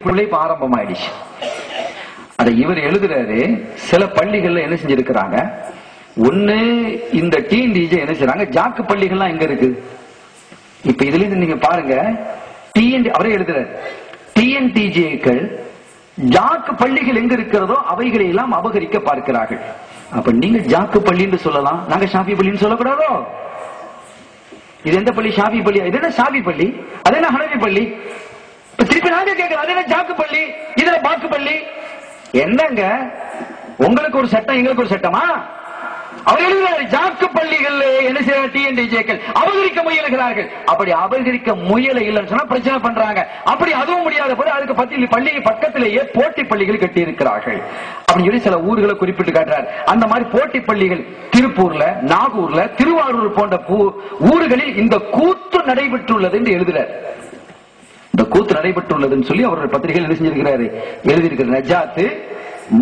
உழைப்பு ஆரம்பமாயிடுச்சு. அதை இவர் எழுதுறாரு. சில பள்ளிகள்ல என்ன செஞ்சிருக்கிறாங்க, ஒண்ணு இந்த டிஎன்டிஜே என்ன செய்யறாங்க, ஜாக்கு பள்ளிகள்லாம் எங்க இருக்கு இப்ப இதுல இருந்து நீங்க பாருங்க. அவரே எழுதுறாரு, டிஎன்டிஜேக்கள் ஜாக்கு பள்ளிகள் எங்க இருக்கிறதோ அவைகளை எல்லாம் அபகரிக்க பார்க்கிறார்கள். அப்ப நீங்க ஜாக்கு பள்ளின்னு சொல்லலாம், நாங்க ஷாஃபி பள்ளின்னு சொல்லக்கூடாதோ? இது எந்த பள்ளி? ஷாஃபி பள்ளி. இது என்ன ஷாஃபி பள்ளி, அது என்ன ஹனஃபி பள்ளி? திருப்பி நாங்க கேட்கிறோம், அது என்ன ஜாக்கு பள்ளி, இதுல பாக்கு பள்ளி? என்னங்க உங்களுக்கு ஒரு சட்டம் எங்களுக்கு ஒரு சட்டமா? அவர் எழுதுகிறார், ஜாக்கு பள்ளிகள் என்ன செய்ய டிஎன்டிஜேக்கள் அபகரிக்க முயலுகிறார்கள். அப்படி அபகரிக்க முயல இல்லைன்னு சொன்னா பிரச்சனை பண்றாங்க. அப்படி அதுவும் முடியாத போது அதுக்கு பள்ளி பக்கத்திலேயே போட்டி பள்ளிகள் கட்டி இருக்கிறார்கள் அப்படின்னு சொல்லி சில ஊர்களை குறிப்பிட்டு காட்டுறார். அந்த மாதிரி போட்டி பள்ளிகள் திருப்பூர்ல, நாகூர்ல, திருவாரூர் போன்ற ஊர்களில் இந்த கூத்து நடைபெற்றுள்ளது என்று எழுதுறார். இந்த கூத்து நடைபெற்றுள்ளதுன்னு சொல்லி அவருடைய பத்திரிகையில் என்ன செஞ்சிருக்கிறாரு, எழுதியிருக்கிறார். நஜாத்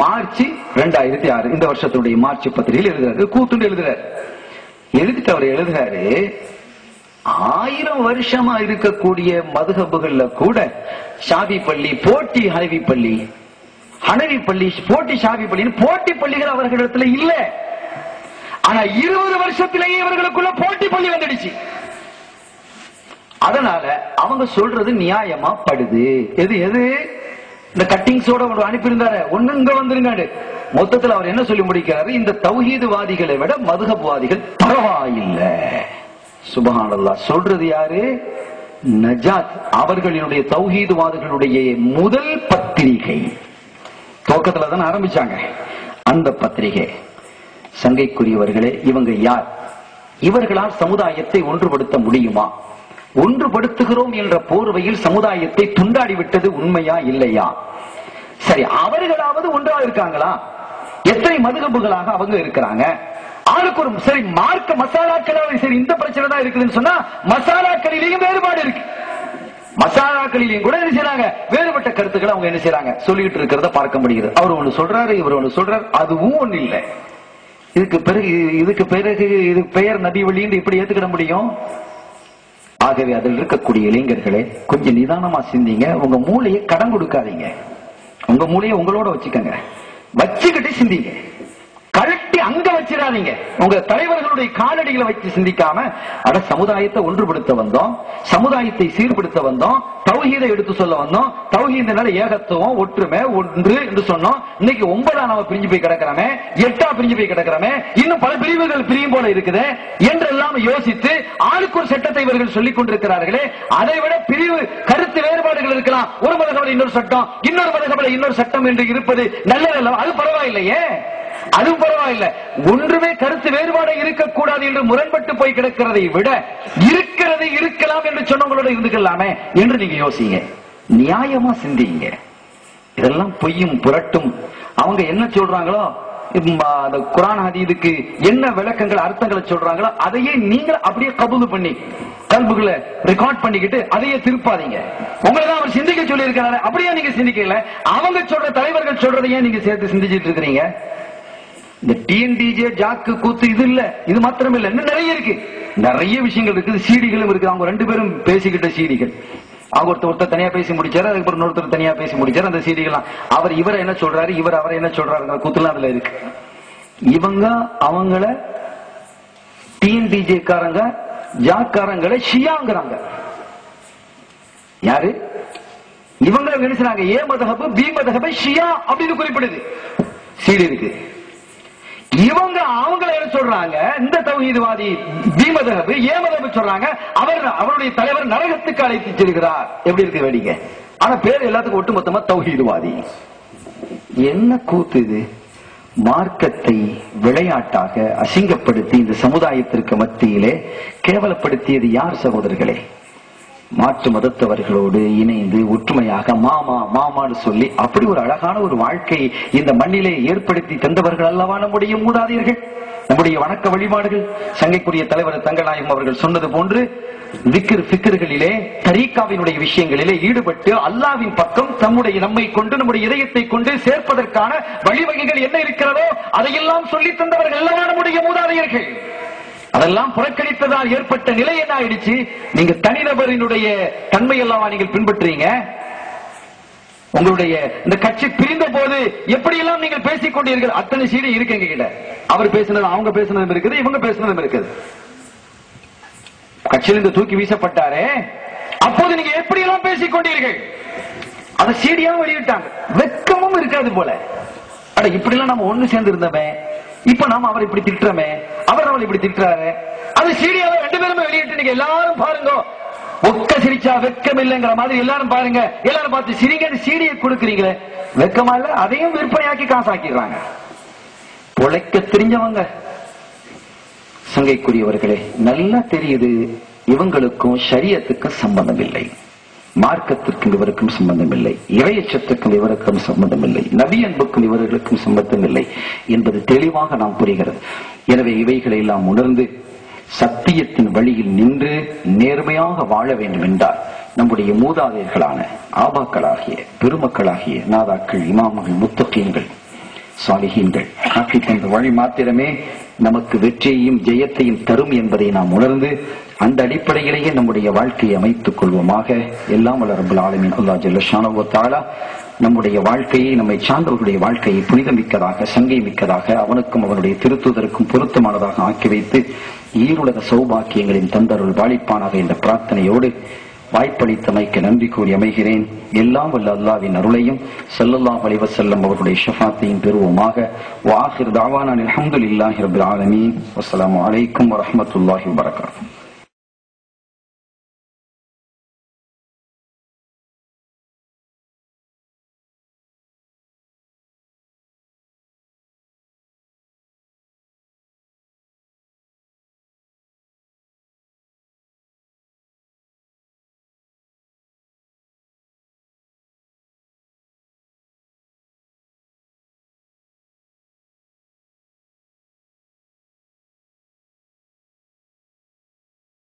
மார்ச் 2006 இந்த வருஷத்துடைய மார்ச் பத்திரிகையில் எழுதுறாரு, கூத்துன்னு எழுதுறாரு. எழுதிட்டு அவர் எழுதுறாரு, 1000 வருஷமா இருக்கக்கூடிய மதுஹபுகள்ல கூட ஷாஃபி பள்ளி போட்டி ஹனஃபி பள்ளி, ஹனஃபி பள்ளி போட்டி ஷாஃபி பள்ளின்னு போட்டி பள்ளிகள் அவர்களிடத்துல இல்ல. ஆனா 20 வருஷத்திலேயே இவர்களுக்குள்ள போட்டி பள்ளி வந்துடுச்சு. அதனால அவங்க சொல்றது நியாயமா படுது. எது எது இந்த கட்டிங்ஸோட அனுப்பியிருந்தாரு, ஒண்ணு இங்க வந்துருங்க. மொத்தத்தில் அவர் என்ன சொல்லி முடிக்கிறாரு, இந்த தௌஹீதுவாதிகளை விட மதுஹப்வாதிகள் பரவாயில்லை. சுப்ஹானல்லாஹ். சொல்றது யாரு? நஜாத் அவர்களினுடைய தௌஹீதுவாதிகளுடைய முதல் பத்திரிகை துவக்கத்துல தான் ஆரம்பிச்சாங்க அந்த பத்திரிகை. சங்கைக்குரியவர்களே, இவங்க யார்? இவர்களால் சமுதாயத்தை ஒன்றுபடுத்த முடியுமா? ஒன்றுபடுத்துகிறோம் என்ற போர்வையில் சமுதாயத்தை துண்டாடிவிட்டது உண்மையா இல்லையா? சரி, அவர்களாவது ஒன்றாக இருக்காங்களா? எத்தனை மதுஹபுகளாக அவங்க இருக்கிறாங்க? ஆளுக்கு ஒரு சரி மார்க்க மசாலாக்களாவது சரி இந்த பிரச்சனை தான் இருக்குதுன்னு சொன்னா மசாலாக்களிலேயும் வேறுபாடு இருக்கு. மசாலாக்களிலேயும் கூட என்ன செய்யறாங்க, வேறுபட்ட கருத்துக்களை அவங்க என்ன செய்யறாங்க சொல்லிட்டு இருக்கிறத பார்க்க முடியுது. அவர் ஒண்ணு சொல்றாரு, இவர் ஒண்ணு சொல்றாரு, அதுவும் ஒண்ணு இல்லை. இதுக்கு பிறகு இது பெயர் நபி வழின்னு இப்படி ஏத்துக்கிட முடியும்? ஆகவே அதில் இருக்கக்கூடிய இளைஞர்களே, கொஞ்சம் நிதானமா சிந்திங்க. உங்க மூளையை கடன் கொடுக்காதீங்க. உங்க மூளையை உங்களோட வச்சுக்கங்க, வச்சுக்கிட்டு சிந்திங்க. கழட்டி அங்க வச்சிடாதீங்க. உங்க தலைவர்களுடைய காலடிகளை வச்சு சிந்திக்காம, அட சமுதாயத்தை ஒன்றுபடுத்த வந்தோம், சமுதாயத்தை சீர்படுத்த வந்தோம், தௌஹீதை எடுத்து சொல்ல வந்தோம், தௌஹீதுனால ஏகத்துவம் ஒற்றுமை ஒன்று என்று சொன்னோம். இன்னைக்கு 9 நாம பிரிஞ்சு போய் கிடக்கிறோமே, 8 பிரிஞ்சு போய் கிடக்கிறோமே, இன்னும் பல பிரிவுகள் பிரியும் போல இருக்குது என்றெல்லாம் யோசித்து ஆளுக்கு ஒரு சட்டத்தை இவர்கள் சொல்லிக் கொண்டிருக்கிறார்களே. அதை விட பிரிவு கருத்து வேறுபாடுகள் இருக்கலாம். ஒரு மதகபல இன்னொரு சட்டம், இன்னொரு மதகபல இன்னொரு சட்டம் என்று இருப்பது நல்லதல்ல. அது பரவாயில்லையே, அது பரவாயில்லை. ஒன்றுமே கருத்து வேறுபாடு இருக்கக்கூடாது என்று முரண்பட்டு போய் கிடக்கிறதை விட இருக்கிறது இருக்கலாம் என்று சொன்னவங்களோட இருந்துக்கலாமே என்று நீங்க யோசிங்க, நியாயமா சிந்திங்க. இதெல்லாம் பொய்யும் புரட்டும். அவங்க என்ன சொல்றாங்களோ, அந்த குர்ஆன் ஹதீஸுக்கு என்ன விளக்கங்கள் அர்த்தங்களை சொல்றாங்களோ அதையே நீங்க அப்படியே கபூல் பண்ணி கல்புகளை ரெக்கார்ட் பண்ணிக்கிட்டு அதையே திருப்பாதீங்க. உங்களை தான் அவர் சிந்திக்க சொல்லி இருக்கிறாரு, அப்படியே நீங்க சிந்திக்கல. அவங்க சொல்ற தலைவர்கள் சொல்றதையே நீங்க சேர்த்து சிந்திச்சிட்டு இருக்கிறீங்க. இந்த டிஎன்டிஜே ஜாக்கு கூத்து இது இல்ல, இது மாத்திரம் இல்ல, இன்னும் நிறைய இருக்கு, நிறைய விஷயங்கள் இருக்குது. சீடிகளும் இருக்கு. அவங்க 2 பேரும் பேசிக்கிட்ட சீடிகள். அவங்க ஒருத்தர் தனியா பேசி முடிச்சாரு, அதுக்கப்புறம் இன்னொருத்தர் தனியா பேசி முடிச்சாரு. அந்த சீடிகள்லாம் அவர் இவரை என்ன சொல்றாரு, இவர் அவரை என்ன சொல்றாரு, கூத்துலாம் அதுல இருக்கு. இவங்க அவங்கள டிஎன்டிஜே காரங்க ஜாக்காரங்களை ஷியாங்கிறாங்க. யாரு இவங்க? நினைச்சாங்க ஏ மதஹபு பி மதஹபு ஷியா அப்படின்னு குறிப்பிடுது, சீடி இருக்கு. இவங்க அவங்களை என்ன சொல்றாங்க, இந்த தௌஹீத்வாதி பி மதஹப் ஏ மதஹப் சொல்றாங்க, அவருடைய தலைவர் நரகத்துக்கு அழைத்து செல்கிறார். எப்படி இருக்கு வேடிக்கை? ஆனா பேர் எல்லாத்துக்கும் ஒட்டுமொத்தமா தௌஹீத்வாதி. என்ன கூத்து இது? மார்க்கத்தை விளையாட்டாக அசிங்கப்படுத்தி இந்த சமுதாயத்திற்கு மத்தியிலே கேவலப்படுத்தியது யார் சகோதரர்களே? மாற்று மதத்தவர்களோடு இணைந்து ஒற்றுமையாக மாமா மாமான்னு சொல்லி அப்படி ஒரு அழகான ஒரு வாழ்க்கை இந்த மண்ணிலே ஏற்படுத்தி தந்தவர்கள் அல்லவா நம்முடைய மூதாதையர்கள், நம்முடைய வணக்க வழிபாடுகள். சங்கைக்குரிய தலைவர் தங்கநாயகம் அவர்கள் சொன்னது போன்று திக்ர் ஃபிக்ர்களிலே தரீகாவினுடைய விஷயங்களிலே ஈடுபட்டு அல்லாஹ்வின் பக்கம் நம்மை கொண்டு நம்முடைய இதயத்தை கொண்டு சேர்ப்பதற்கான வழிவகைகள் என்ன இருக்கிறதோ அதையெல்லாம் சொல்லி தந்தவர்கள் அல்லவா நம்முடைய மூதாதையர்கள். அதெல்லாம் புறக்கணித்ததால் ஏற்பட்ட நிலை என்ன ஆயிடுச்சு? நீங்க தனிநபரினுடைய தன்மை எல்லாம் நீங்கள் பின்பற்றீங்க. உங்களுடைய இந்த கட்சி பிரிந்த போது எப்படியெல்லாம் நீங்கள் பேசிக் கொண்டீர்கள், அத்தனை சீடி இருக்கு எங்க கிட்ட. அவர் பேசினது, அவங்க பேசினதும் இருக்குது, இவங்க பேசினதும் இருக்குது. கட்சியிலிருந்து தூக்கி வீசப்பட்டாரே, அப்போது நீங்க எப்படியெல்லாம் பேசிக் கொண்டீர்கள், அதை சீடியா வெளியிட்டாங்க. வெக்கமும் இருக்காது போல. அட இப்படி எல்லாம் நம்ம ஒண்ணு சேர்ந்து இருந்தவன், இப்ப நாம அவர் இப்படி திட்டுறமே, அவர் அவள் இப்படி திட்டுறாரு, அது சீடியாவை 2 பேருமே வெளியிட்டு நீங்க எல்லாரும் பாருங்க. ஒக்க சிரிச்சா வெக்கம் இல்லைங்கிற மாதிரி எல்லாரும் பாருங்க, எல்லாரும் பார்த்து சிரிங்க. சீடியை கொடுக்குறீங்களே, வெக்கமா இல்ல? அதையும் விற்பனையாக்கி காசாக்கிடுறாங்க. பொழைக்க தெரிஞ்சவங்க. சங்கைக்குரியவர்களே, நல்லா தெரியுது இவங்களுக்கும் ஷரியத்துக்கும் சம்பந்தம் இல்லை, மார்க்கத்திற்கும் இவருக்கும் சம்பந்தம் இல்லை, இறையச்சத்துக்கும் இவருக்கும் சம்பந்தம் இல்லை, நபி அன்புக்கும் இவர்களுக்கும் சம்பந்தம் இல்லை என்பது தெளிவாக நாம் புரிகிறது. எனவே இவைகளை எல்லாம் உணர்ந்து சத்தியத்தின் வழியில் நின்று நேர்மையாக வாழ வேண்டும் என்றால் நம்முடைய மூதாதையர்களான ஆபாக்களாகிய பெருமக்களாகிய நாதாக்கள், இமாம்கள், முத்தகீன்கள், சாலிஹீன்கள் காட்டி தந்த வழி மாத்திரமே நமக்கு வெற்றியையும் ஜெயத்தையும் தரும் என்பதை நாம் உணர்ந்து அந்த அடிப்படையிலேயே நம்முடைய வாழ்க்கையை அமைத்துக் கொள்வோமாக. எல்லாம் வல்ல ரப்பல் ஆலமீன் அல்லாஹ் ஜல்ல ஷானஹு வ தஆலா நம்முடைய வாழ்க்கையை, நம்மை சார்ந்தவர்களுடைய வாழ்க்கையை புனிதமிக்கதாக, சங்கை மிக்கதாக, அவனுக்கும் அவனுடைய திருத்துதருக்கும் பொருத்தமானதாக ஆக்கி வைத்து ஈருலக சௌபாக்கியங்களின் தந்தருள் வாழிப்பானாக என்ற பிரார்த்தனையோடு வாய்ப்பளித்தமைக்கு நன்றி கூறி அமைகிறேன். எல்லாம் வல்ல அல்லாஹ்வின் அருளையும் ஸல்லல்லாஹு அலைஹி வஸல்லம் அவர்களுடைய ஷஃபாத்தையும் பெறுவோமாக. வ ஆகிர் தஅவானா அல்ஹம்துலில்லாஹி ரப்பில் ஆலமீன். வஸ்ஸலாமு அலைக்கும் வரஹ்மத்துல்லாஹி வபரகாத்துஹு.